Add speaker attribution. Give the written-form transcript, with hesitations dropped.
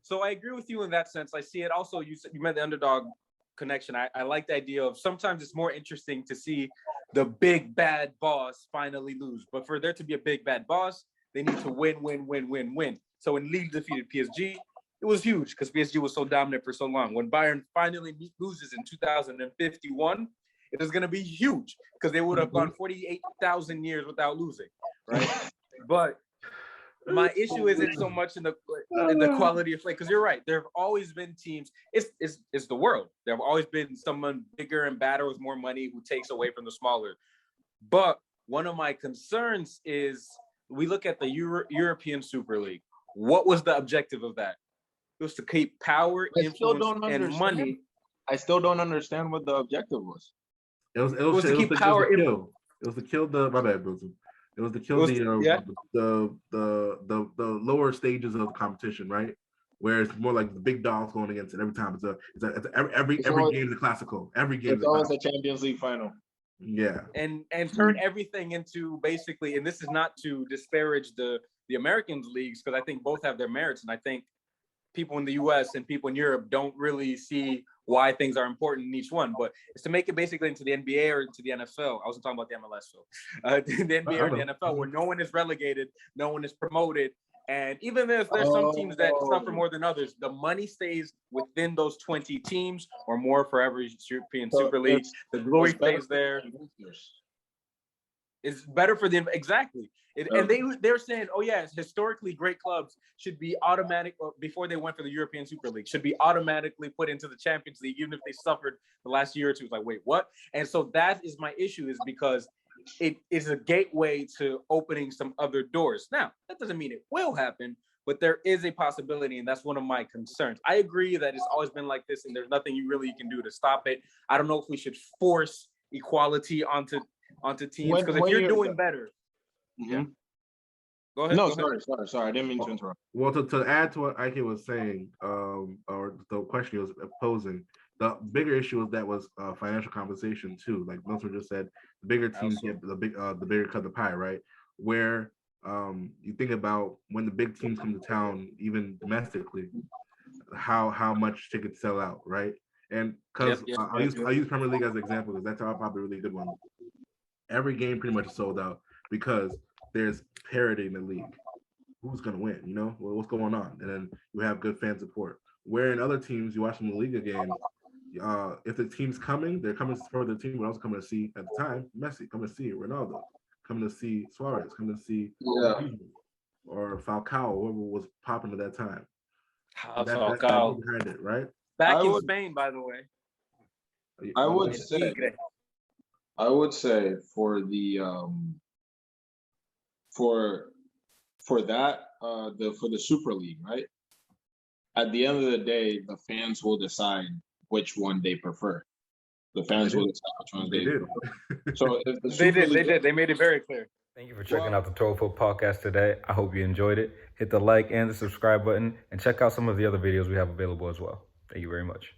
Speaker 1: So I agree with you in that sense. I see it also. You meant the underdog connection. I like the idea of sometimes it's more interesting to see the big bad boss finally lose. But for there to be a big bad boss, they need to win. So when Lille defeated PSG, it was huge because PSG was so dominant for so long. When Bayern finally loses in 2051, it is going to be huge because they would have gone 48,000 years without losing, right? But my issue isn't so much in the quality of play, because you're right. There have always been teams. It's the world. There have always been someone bigger and badder with more money who takes away from the smaller. But one of my concerns is we look at the European Super League. What was the objective of that? It was to keep power, influence, and money.
Speaker 2: I still don't understand what the objective was.
Speaker 1: It was to keep power.
Speaker 3: It was to kill the. My bad, Bosom. It was to kill the lower stages of the competition, right? Where it's more like the big dogs going against it every time. Every game is a classical. Every game
Speaker 2: it's always a Champions League final.
Speaker 3: Yeah,
Speaker 1: and turn everything into basically. And this is not to disparage the Americans leagues, because I think both have their merits, and I think people in the U.S. and people in Europe don't really see why things are important in each one, but it's to make it basically into the NBA or into the NFL. I wasn't talking about the MLS, so the NBA or the NFL, where no one is relegated, no one is promoted, and even if there's some teams that suffer more than others, the money stays within those 20 teams or more for every European Super League. The glory stays there. It's better for them, exactly. And they're saying, oh yeah, historically great clubs should be automatic before they went for the European Super League, should be automatically put into the Champions League, even if they suffered the last year or two. It's like, wait, what? And so that is my issue, is because it is a gateway to opening some other doors. Now, that doesn't mean it will happen, but there is a possibility, and that's one of my concerns. I agree that it's always been like this, and there's nothing you really can do to stop it. I don't know if we should force equality onto teams, because if you're doing better.
Speaker 2: Yeah.
Speaker 1: Go ahead.
Speaker 2: No, sorry. I didn't mean to interrupt.
Speaker 3: Well, to add to what Ike was saying, or the question he was posing, the bigger issue was financial compensation too. Like Milton just said, the bigger teams get the bigger cut of the pie, right? Where you think about when the big teams come to town, even domestically, how much tickets sell out, right? And because I'll use Premier League as an example, because that's probably a really good one. Every game pretty much is sold out because there's parity in the league. Who's going to win? You know, what's going on? And then you have good fan support. Where in other teams, you watch them in the Liga game, if the team's coming, they're coming to support their team, but also coming to see, at the time, Messi, coming to see Ronaldo, coming to see Suarez, coming to see or Falcao, whoever was popping at that time. That's behind it, right?
Speaker 1: Back in Spain, by the way.
Speaker 2: I would say for the for the Super League, right? At the end of the day, the fans will decide which one they prefer. The fans will decide which one they prefer. So if the
Speaker 1: they did. They made it very clear.
Speaker 4: Thank you for checking out the ToroFoot Podcast today. I hope you enjoyed it. Hit the like and the subscribe button, and check out some of the other videos we have available as well. Thank you very much.